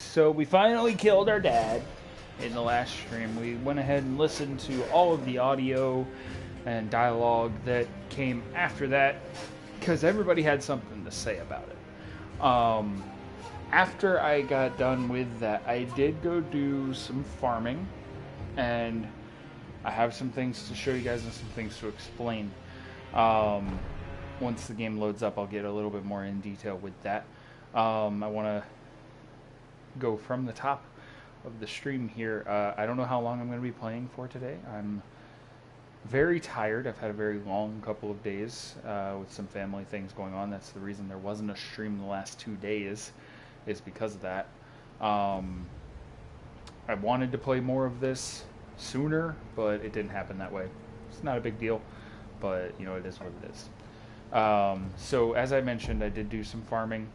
So we finally killed our dad in the last stream. We went ahead and listened to all of the audio and dialogue that came after that because everybody had something to say about it. After I got done with that, I did go do some farming, and I have some things to show you guys and some things to explain. Once the game loads up, I'll get a little bit more in detail with that. I want to go from the top of the stream here. I don't know how long I'm going to be playing for today. I'm very tired. I've had a very long couple of days with some family things going on. That's the reason there wasn't a stream the last 2 days, is because of that. I wanted to play more of this sooner, but it didn't happen that way. It's not a big deal, but you know, it is what it is. So as I mentioned, I did do some farming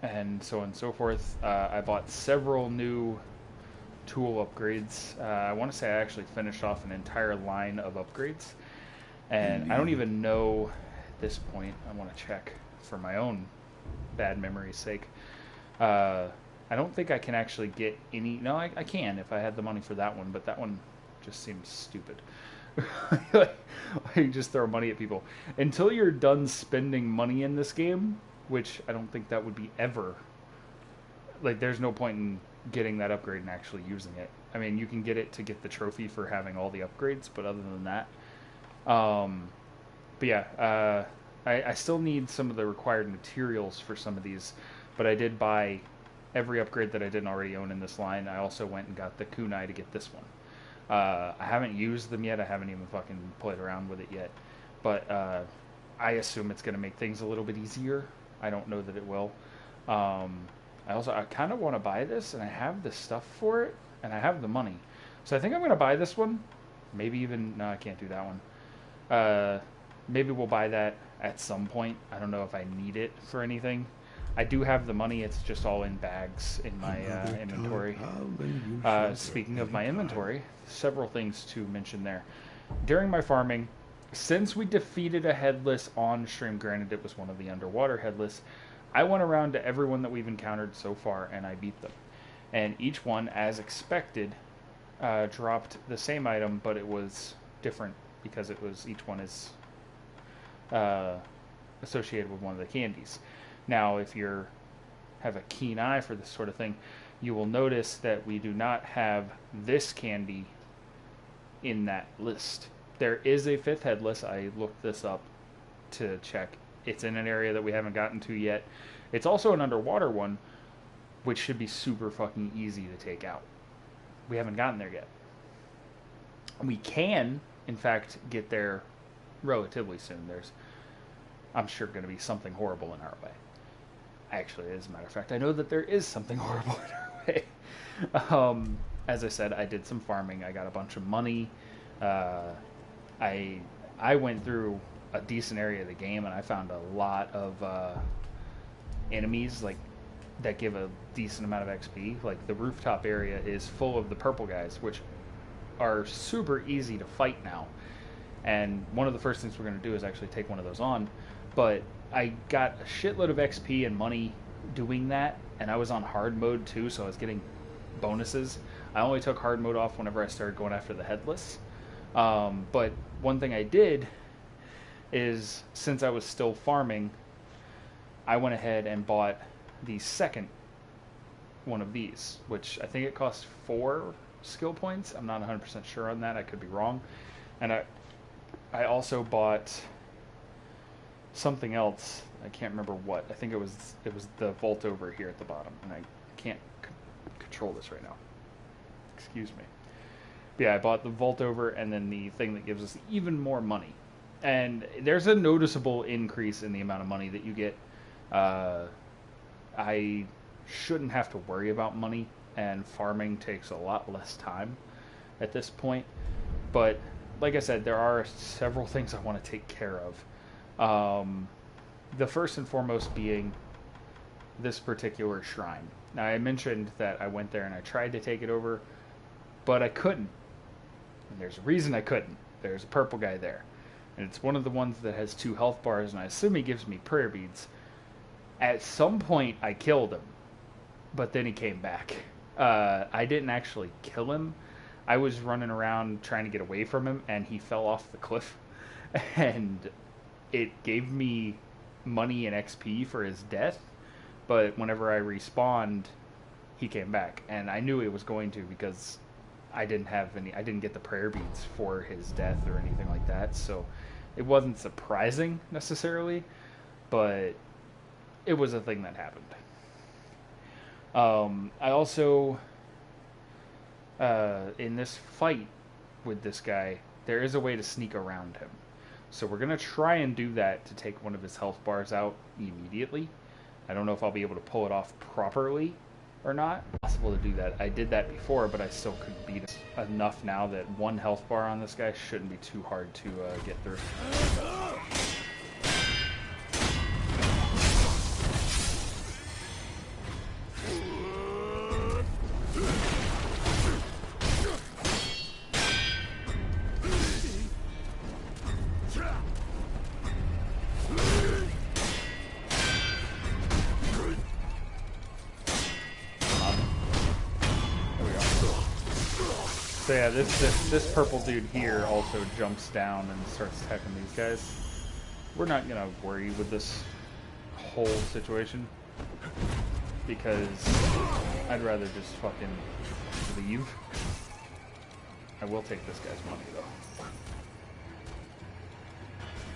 and so on and so forth. I bought several new tool upgrades. I want to say I actually finished off an entire line of upgrades, and I don't even know at this point. I want to check for my own bad memory's sake. I don't think I can actually get any. No, I can if I had the money for that one, but that one just seems stupid. You just throw money at people until you're done spending money in this game, which I don't think that would be ever. Like, there's no point in getting that upgrade and actually using it. I mean, you can get it to get the trophy for having all the upgrades, but other than that, but yeah, I still need some of the required materials for some of these, but I did buy every upgrade that I didn't already own in this line. I also went and got the kunai to get this one. I haven't used them yet. I haven't even fucking played around with it yet, but I assume it's going to make things a little bit easier. I don't know that it will. I kind of want to buy this, and I have the stuff for it, and I have the money. So I think I'm going to buy this one. Maybe even, no, I can't do that one. Maybe we'll buy that at some point. I don't know if I need it for anything. I do have the money. It's just all in bags in my inventory. Speaking of my inventory, several things to mention there. During my farming, since we defeated a headless on stream, granted it was one of the underwater headless, I went around to everyone that we've encountered so far and I beat them. And each one, as expected, dropped the same item, but it was different because it was, each one is associated with one of the candies. Now, if you have a keen eye for this sort of thing, you will notice that we do not have this candy in that list. There is a fifth headless. I looked this up to check. It's in an area that we haven't gotten to yet. It's also an underwater one, which should be super fucking easy to take out. We haven't gotten there yet. We can, in fact, get there relatively soon. There's, I'm sure, going to be something horrible in our way. Actually, as a matter of fact, I know that there is something horrible in our way. As I said, I did some farming. I got a bunch of money. I went through a decent area of the game, and I found a lot of enemies like that give a decent amount of XP. Like, the rooftop area is full of the purple guys, which are super easy to fight now. And one of the first things we're going to do is actually take one of those on. But I got a shitload of XP and money doing that, and I was on hard mode too, so I was getting bonuses. I only took hard mode off whenever I started going after the headless. But one thing I did is, since I was still farming, I went ahead and bought the second one of these, which I think it costs 4 skill points. I'm not 100% sure on that. I could be wrong. And I also bought something else. I can't remember what. I think it was the vault over here at the bottom, and I can't control this right now. Excuse me. But yeah, I bought the vault over and then the thing that gives us even more money. And there's a noticeable increase in the amount of money that you get. I shouldn't have to worry about money, and farming takes a lot less time at this point. But like I said, there are several things I want to take care of. The first and foremost being this particular shrine. Now, I mentioned that I went there and I tried to take it over, but I couldn't. And there's a reason I couldn't. There's a purple guy there. And it's one of the ones that has 2 health bars, and I assume he gives me prayer beads. At some point, I killed him. but then he came back. I didn't actually kill him. I was running around trying to get away from him, and he fell off the cliff. And it gave me money and XP for his death, but whenever I respawned, he came back. And I knew it was going to, because I didn't get the prayer beads for his death or anything like that, so it wasn't surprising necessarily, but it was a thing that happened. I also, in this fight with this guy, there is a way to sneak around him. So we're going to try and do that to take one of his health bars out immediately. I don't know if I'll be able to pull it off properly or not. It's possible to do that. I did that before, but I still couldn't beat it enough now that one health bar on this guy shouldn't be too hard to get through. So yeah, this purple dude here also jumps down and starts attacking these guys. We're not gonna worry with this whole situation because I'd rather just fucking leave. I will take this guy's money though.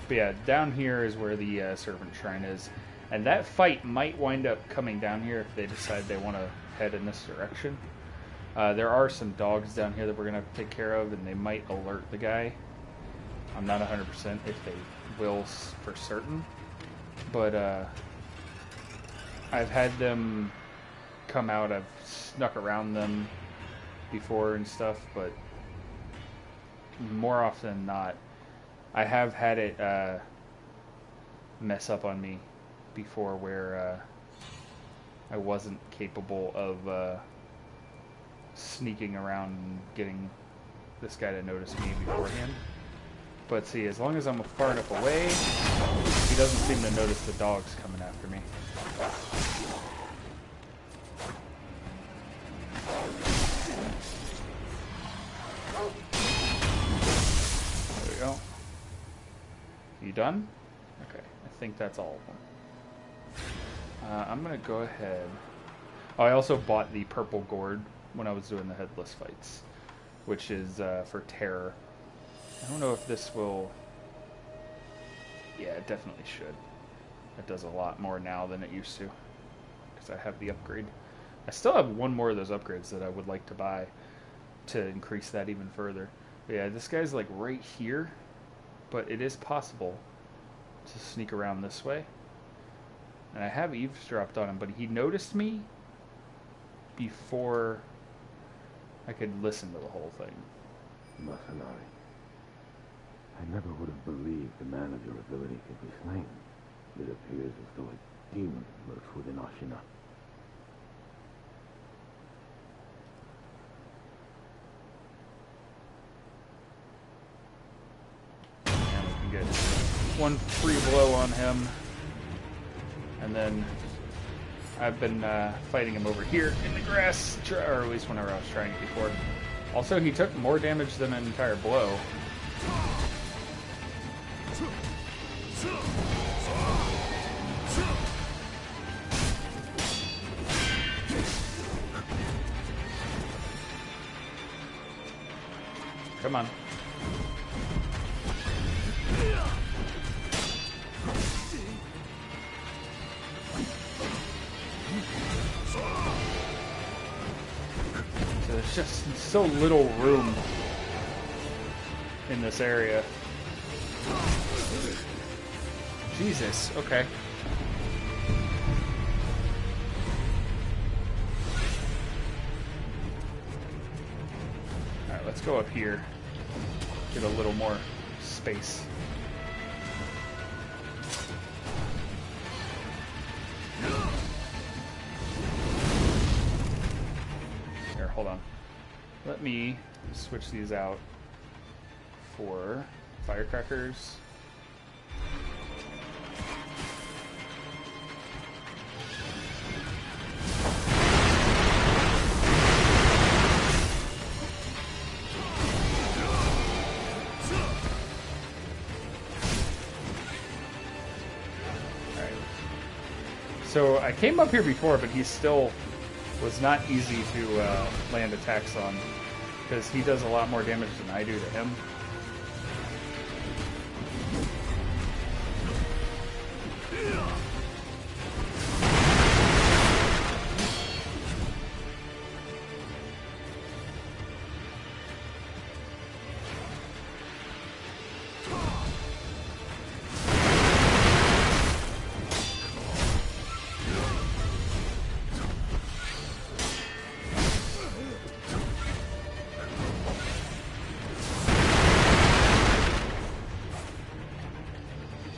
But yeah, down here is where the servant shrine is, and that fight might wind up coming down here if they decide they want to head in this direction. There are some dogs down here that we're going to have to take care of, and they might alert the guy. I'm not 100% if they will for certain. But I've had them come out. I've snuck around them before and stuff, but more often than not, I have had it mess up on me before where I wasn't capable of sneaking around and getting this guy to notice me beforehand. But see, as long as I'm far enough away, he doesn't seem to notice the dogs coming after me. There we go. You done? Okay, I think that's all of them. I'm gonna go ahead. Oh, I also bought the purple gourd when I was doing the headless fights, which is for terror. I don't know if this will... Yeah, it definitely should. It does a lot more now than it used to, because I have the upgrade. I still have one more of those upgrades that I would like to buy to increase that even further. But yeah, this guy's like right here, but it is possible to sneak around this way. And I have eavesdropped on him, but he noticed me before I could listen to the whole thing. Masanari, I never would have believed the man of your ability could be slain. It appears as though a demon lurks within Ashina. And we can get one free blow on him, and then I've been fighting him over here in the grass, or at least whenever I was trying it before. Also, he took more damage than an entire blow. Come on. There's just so little room in this area. Jesus, okay. Alright, let's go up here. Get a little more space. Hold on. Let me switch these out for firecrackers. So I came up here before, but he still was not easy to land attacks on, because he does a lot more damage than I do to him.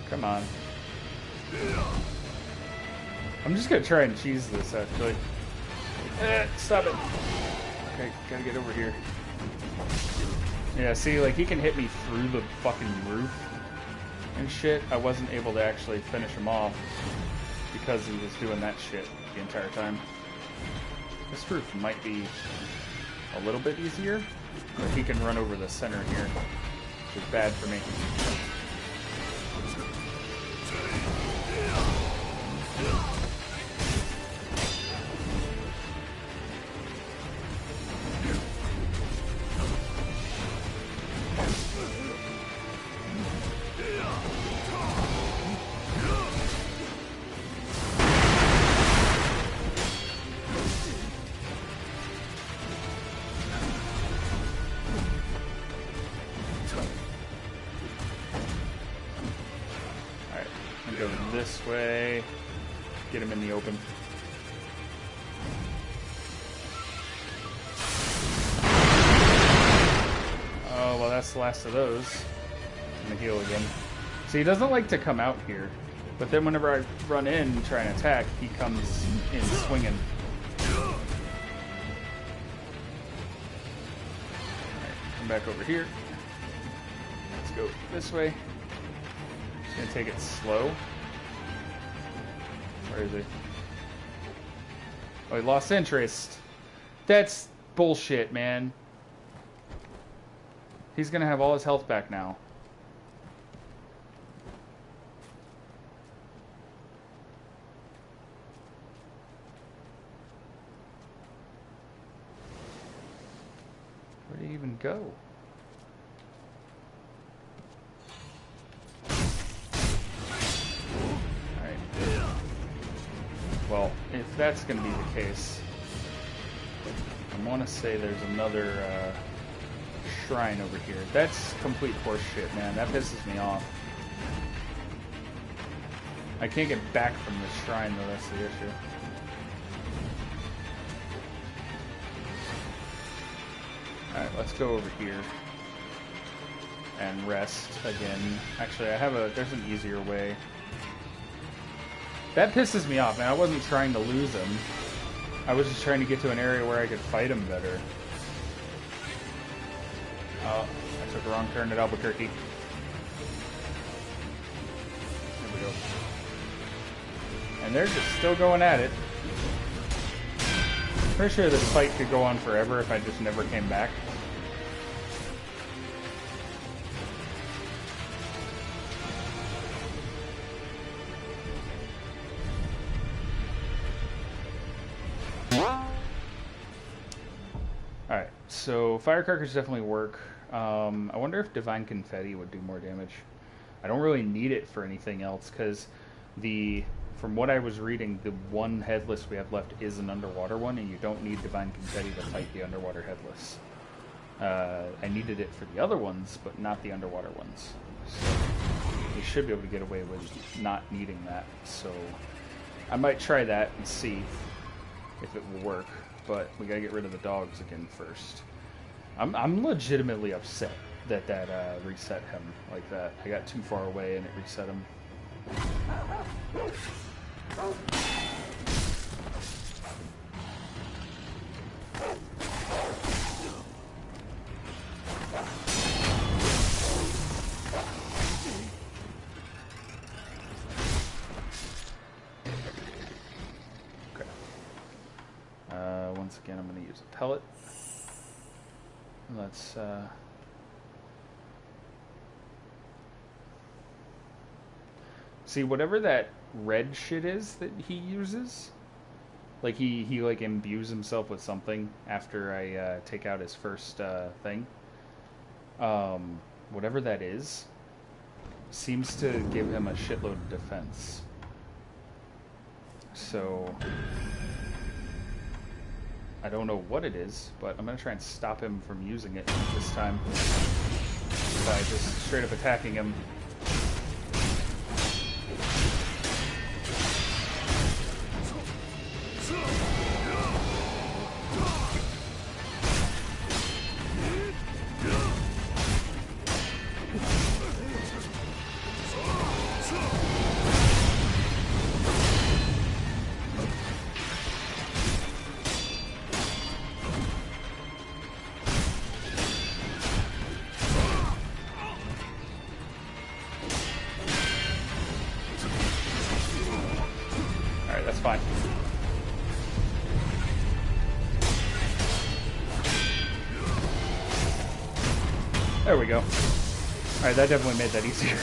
Come on. I'm just gonna try and cheese this, actually. Stop it. Okay, gotta get over here. Yeah, see, like, he can hit me through the fucking roof and shit. I wasn't able to actually finish him off because he was doing that shit the entire time. This roof might be a little bit easier, but he can run over the center here, which is bad for me. Go this way, get him in the open. Oh, well, that's the last of those. I'm gonna heal again. So he doesn't like to come out here, but then whenever I run in and try and attack, he comes in swinging. Alright, come back over here. Let's go this way. Just gonna take it slow. Where is he? Oh, he lost interest. That's bullshit, man. He's gonna have all his health back now. Where did he even go? Well, if that's going to be the case, I want to say there's another shrine over here. That's complete horseshit, man. That pisses me off. I can't get back from this shrine, though. That's the issue. Alright, let's go over here and rest again. Actually, there's an easier way. That pisses me off, man. I wasn't trying to lose him. I was just trying to get to an area where I could fight him better. Oh, I took a wrong turn at Albuquerque. There we go. And they're just still going at it. Pretty sure this fight could go on forever if I just never came back. Alright, so firecrackers definitely work. I wonder if divine confetti would do more damage. I don't really need it for anything else, because from what I was reading, the one headless we have left is an underwater one, and you don't need divine confetti to fight the underwater headless. I needed it for the other ones, but not the underwater ones. So you should be able to get away with not needing that. So I might try that and see if it will work. But we gotta get rid of the dogs again first. I'm legitimately upset that reset him like that. I got too far away and it reset him. Once again, I'm going to use a pellet. Let's see, whatever that red shit is that he uses. Like he like imbues himself with something after I take out his first thing. Whatever that is, seems to give him a shitload of defense. So I don't know what it is, but I'm gonna try and stop him from using it this time by just straight up attacking him. Fine. There we go. Alright, that definitely made that easier.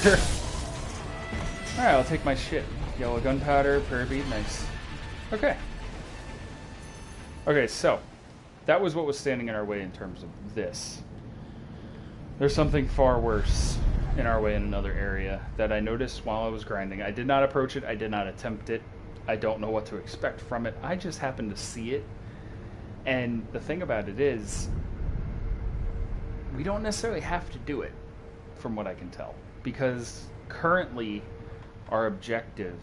Alright, I'll take my shit. Yellow gunpowder, parabead, nice. Okay. Okay, so that was what was standing in our way in terms of this. There's something far worse in our way in another area that I noticed while I was grinding. I did not approach it, I did not attempt it. I don't know what to expect from it. I just happened to see it. And the thing about it is, we don't necessarily have to do it, from what I can tell. Because currently, our objective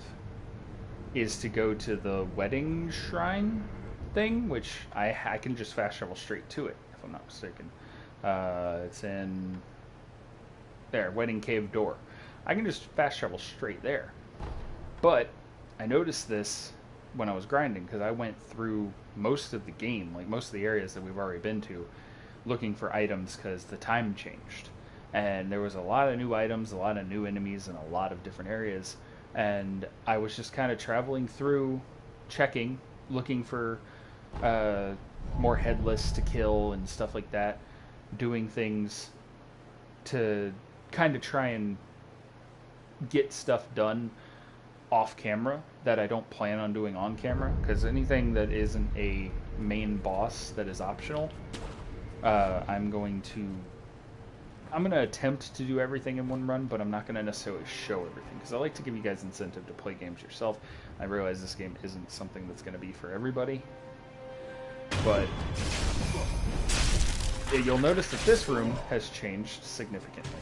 is to go to the wedding shrine thing, which I can just fast travel straight to it, if I'm not mistaken. It's in... there, wedding cave door. I can just fast travel straight there. But I noticed this when I was grinding, because I went through most of the game, like most of the areas that we've already been to, looking for items because the time changed. And there was a lot of new items, a lot of new enemies in a lot of different areas. And I was just kind of traveling through, checking, looking for more headless to kill and stuff like that, doing things to kind of try and get stuff done off camera that I don't plan on doing on camera, because anything that isn't a main boss that is optional, I'm going to attempt to do everything in one run, but I'm not going to necessarily show everything, because I like to give you guys incentive to play games yourself. I realize this game isn't something that's going to be for everybody, but you'll notice that this room has changed significantly,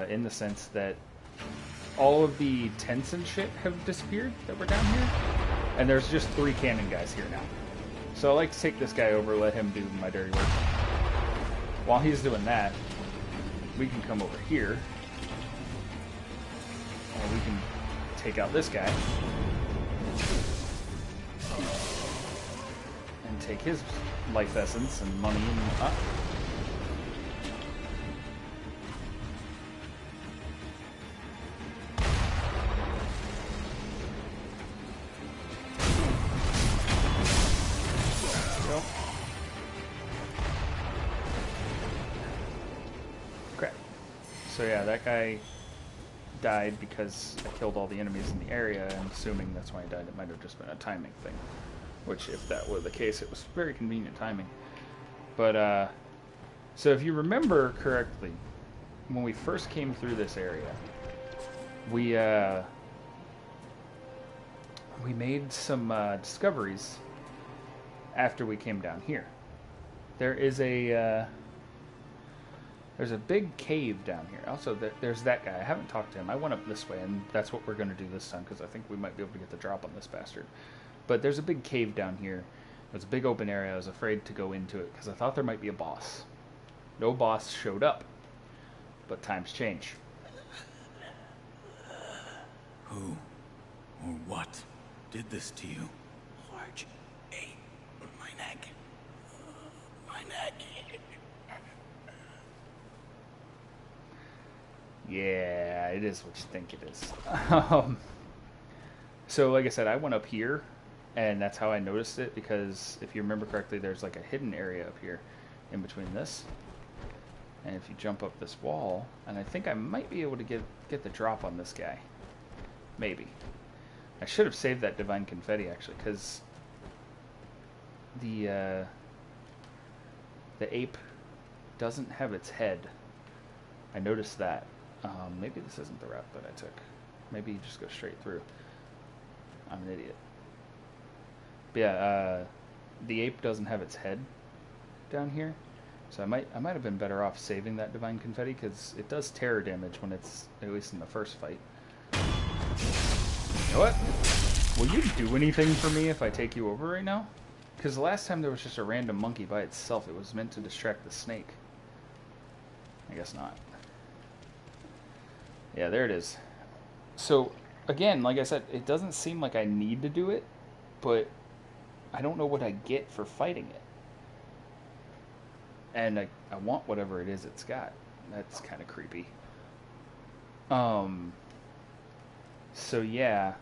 in the sense that all of the tents and shit have disappeared that were down here, and there's just 3 cannon guys here now. So I like to take this guy over, let him do my dirty work. While he's doing that, we can come over here, and we can take out this guy, and take his life essence and money and up. So yeah, that guy died because I killed all the enemies in the area. I'm assuming that's why he died. It might have just been a timing thing. Which, if that were the case, it was very convenient timing. But, so if you remember correctly, when we first came through this area, we made some discoveries after we came down here. There is a... there's a big cave down here. Also, there's that guy. I haven't talked to him. I went up this way, and that's what we're going to do this time, because I think we might be able to get the drop on this bastard. But there's a big cave down here. It's a big open area. I was afraid to go into it, because I thought there might be a boss. No boss showed up. But times change. Who or what did this to you? Large ate my neck. My neck. Yeah, it is what you think it is. So, like I said, I went up here, and that's how I noticed it, because if you remember correctly, there's like a hidden area up here in between this. And if you jump up this wall, and I think I might be able to get the drop on this guy. Maybe. I should have saved that divine confetti, actually, because the ape doesn't have its head. I noticed that. Maybe this isn't the route that I took. Maybe you just go straight through. I'm an idiot. But yeah, the ape doesn't have its head down here, so I might have been better off saving that divine confetti, because it does terror damage when it's, at least in the first fight. You know what? Will you do anything for me if I take you over right now? Because the last time there was just a random monkey by itself. It was meant to distract the snake. I guess not. Yeah, there it is. So, again, like I said, it doesn't seem like I need to do it, but I don't know what I get for fighting it. And I want whatever it is it's got. That's kind of creepy. So yeah,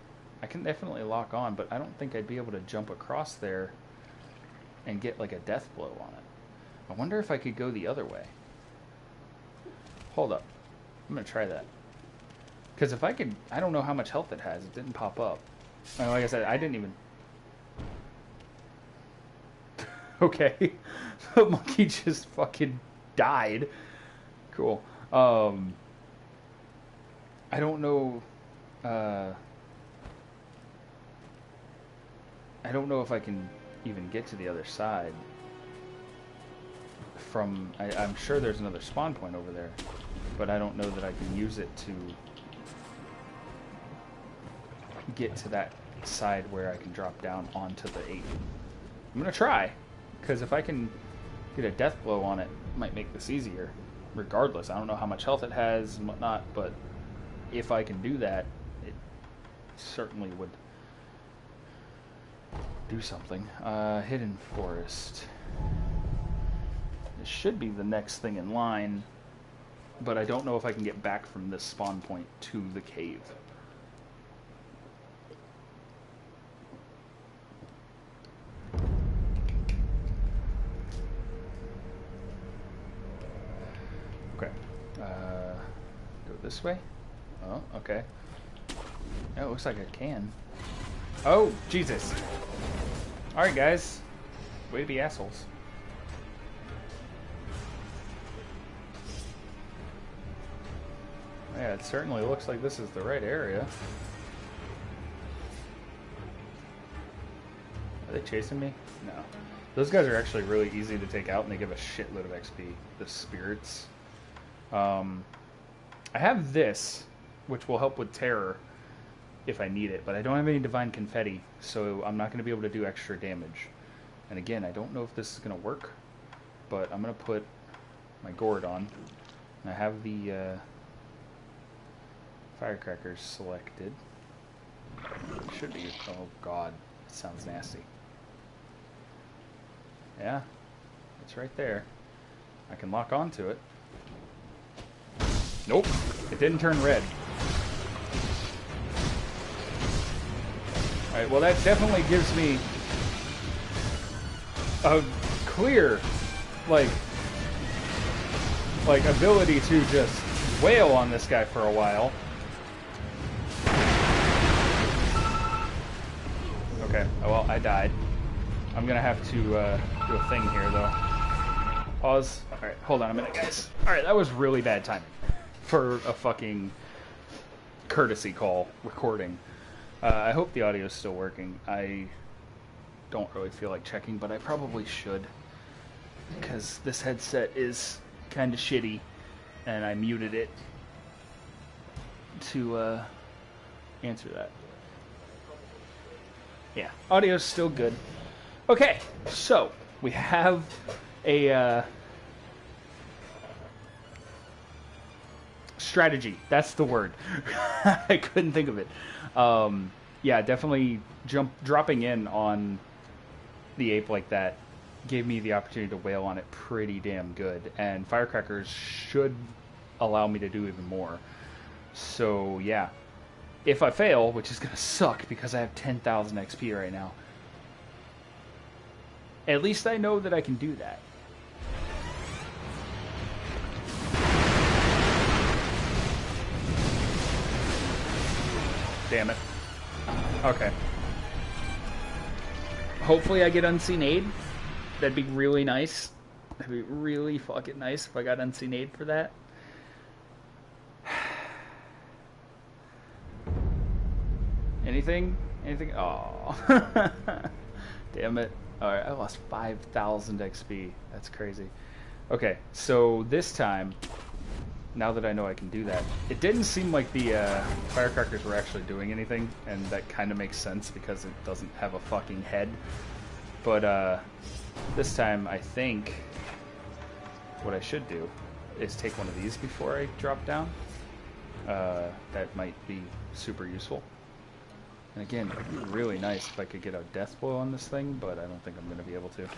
I can definitely lock on, but I don't think I'd be able to jump across there and get like a death blow on it. I wonder if I could go the other way. Hold up. I'm going to try that. Because if I could, I don't know how much health it has. It didn't pop up. And like I said, I didn't even... Okay. The monkey just fucking died. Cool. I don't know... I don't know if I can even get to the other side from... I'm sure there's another spawn point over there, but I don't know that I can use it to get to that side where I can drop down onto the ape. I'm gonna try, because if I can get a death blow on it, it might make this easier. Regardless, I don't know how much health it has and whatnot, but if I can do that, it certainly would do something. Hidden forest. This should be the next thing in line, but I don't know if I can get back from this spawn point to the cave. Okay. Go this way? Oh, okay. Oh, it looks like I can. Oh, Jesus. Alright, guys. Way to be assholes. Yeah, it certainly looks like this is the right area. Are they chasing me? No. Those guys are actually really easy to take out, and they give a shitload of XP. The spirits. I have this, which will help with terror if I need it, but I don't have any divine confetti, so I'm not going to be able to do extra damage. And again, I don't know if this is going to work, but I'm going to put my gourd on. And I have the firecrackers selected. Should be. Oh god, that sounds nasty. Yeah, it's right there. I can lock onto it. Nope, it didn't turn red. Alright, well that definitely gives me a clear, like ability to just wail on this guy for a while. Okay, well, I died. I'm gonna have to do a thing here, though. Pause. Alright, hold on a minute, guys. Alright, that was really bad timing for a fucking courtesy call recording. I hope the audio is still working. I don't really feel like checking, but I probably should, because this headset is kind of shitty, and I muted it to answer that. Yeah, audio's still good. Okay, so we have a strategy. That's the word. I couldn't think of it. Yeah, definitely dropping in on the ape like that gave me the opportunity to wail on it pretty damn good, and firecrackers should allow me to do even more. So yeah, if I fail, which is gonna suck because I have 10,000 XP right now, at least I know that I can do that. Damn it. Okay. Hopefully I get Unseen Aid. That'd be really nice. That'd be really fucking nice if I got Unseen Aid for that. Anything? Anything? Oh. Damn it. Alright, I lost 5,000 XP. That's crazy. Okay, so this time, now that I know I can do that, it didn't seem like the firecrackers were actually doing anything, and that kind of makes sense because it doesn't have a fucking head. But this time, I think what I should do is take one of these before I drop down. That might be super useful. And again, it'd be really nice if I could get a death blow on this thing, but I don't think I'm going to be able to.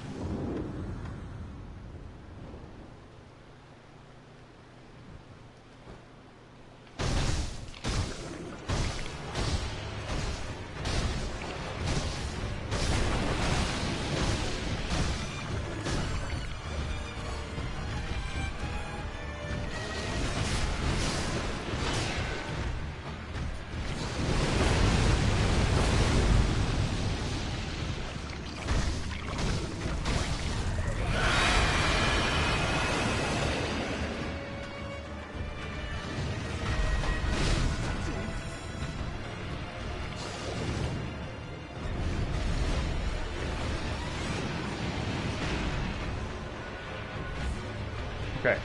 Okay.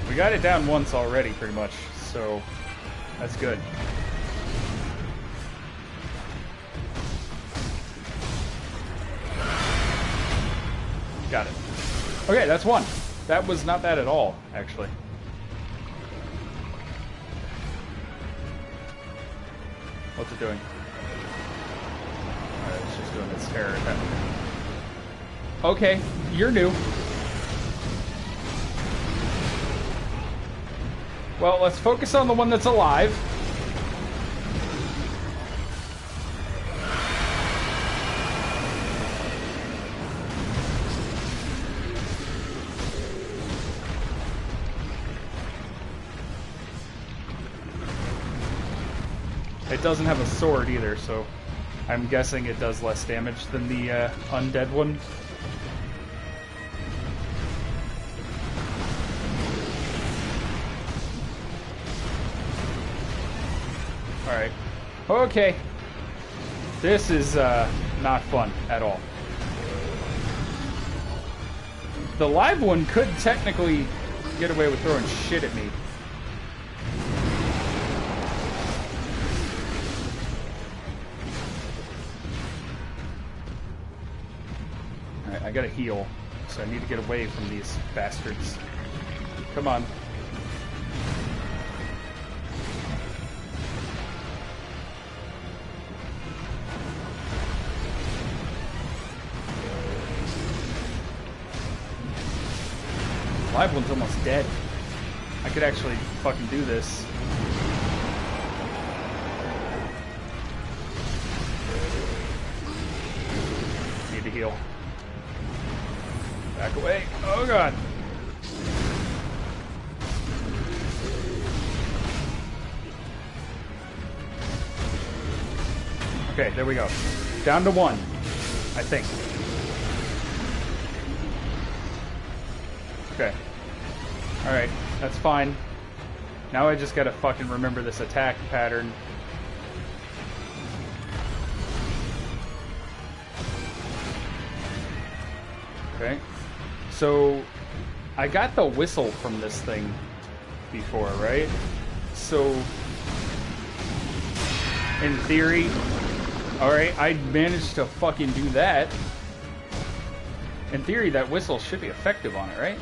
We got it down once already, pretty much, so that's good. Got it. Okay, that's one. That was not bad at all, actually. What's it doing? Alright, it's just doing its terror attack. Okay, you're new. Well, let's focus on the one that's alive. It doesn't have a sword either, so I'm guessing it does less damage than the undead one. Alright. Okay. This is not fun at all. The live one could technically get away with throwing shit at me. Alright, I gotta heal, so I need to get away from these bastards. Come on. Live one's almost dead. I could actually fucking do this. Need to heal. Back away. Oh god. Okay, there we go. Down to one, I think. Okay. Alright, that's fine. Now I just gotta fucking remember this attack pattern. Okay. So, I got the whistle from this thing before, right? So, in theory, alright, I managed to fucking do that. In theory, that whistle should be effective on it, right?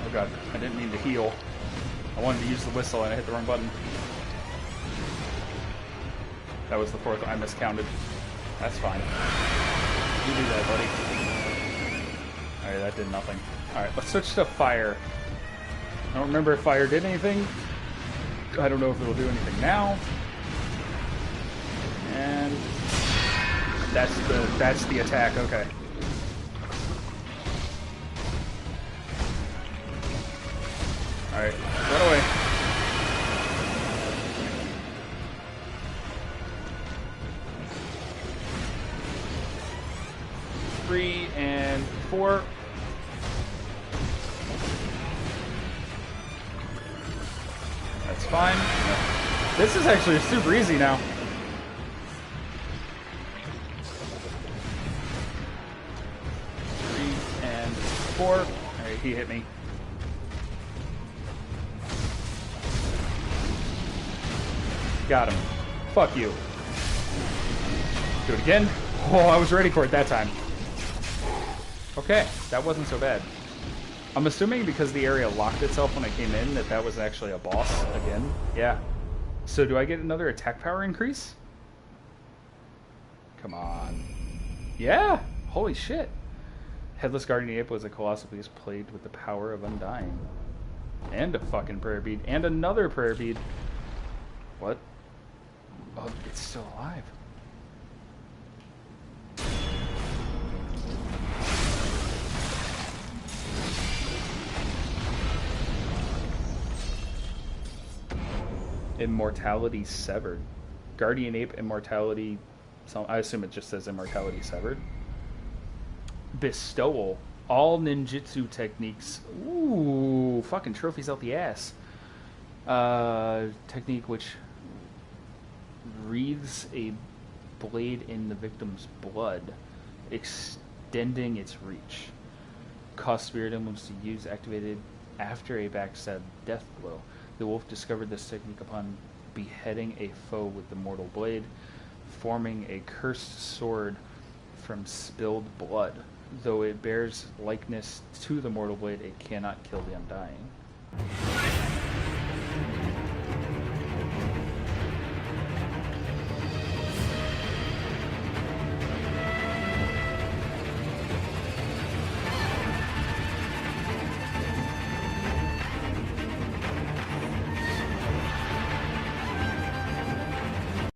Oh god, I didn't mean to heal. I wanted to use the whistle and I hit the wrong button. That was the fourth one. I miscounted. That's fine. You do that, buddy. Alright, that did nothing. Alright, let's switch to fire. I don't remember if fire did anything. I don't know if it'll do anything now. And that's the attack, okay. Alright, run away. 4. That's fine. This is actually super easy now. 3 and 4. Alright, he hit me. Got him. Fuck you. Do it again. Oh, I was ready for it that time. Okay, that wasn't so bad. I'm assuming because the area locked itself when I came in that was actually a boss again. Yeah. So do I get another attack power increase? Come on. Yeah! Holy shit. Headless Guardian Ape was a colossal beast plagued with the power of undying. And a fucking prayer bead. And another prayer bead. What? Oh, it's still alive. Immortality severed. Guardian Ape immortality. I assume it just says immortality severed. Bestowal. All ninjutsu techniques. Ooh, fucking trophies out the ass. Technique which wreathes a blade in the victim's blood, extending its reach. Cost spirit emblems to use activated after a backstab death blow. The wolf discovered this technique upon beheading a foe with the mortal blade, forming a cursed sword from spilled blood. Though it bears likeness to the mortal blade, it cannot kill the undying.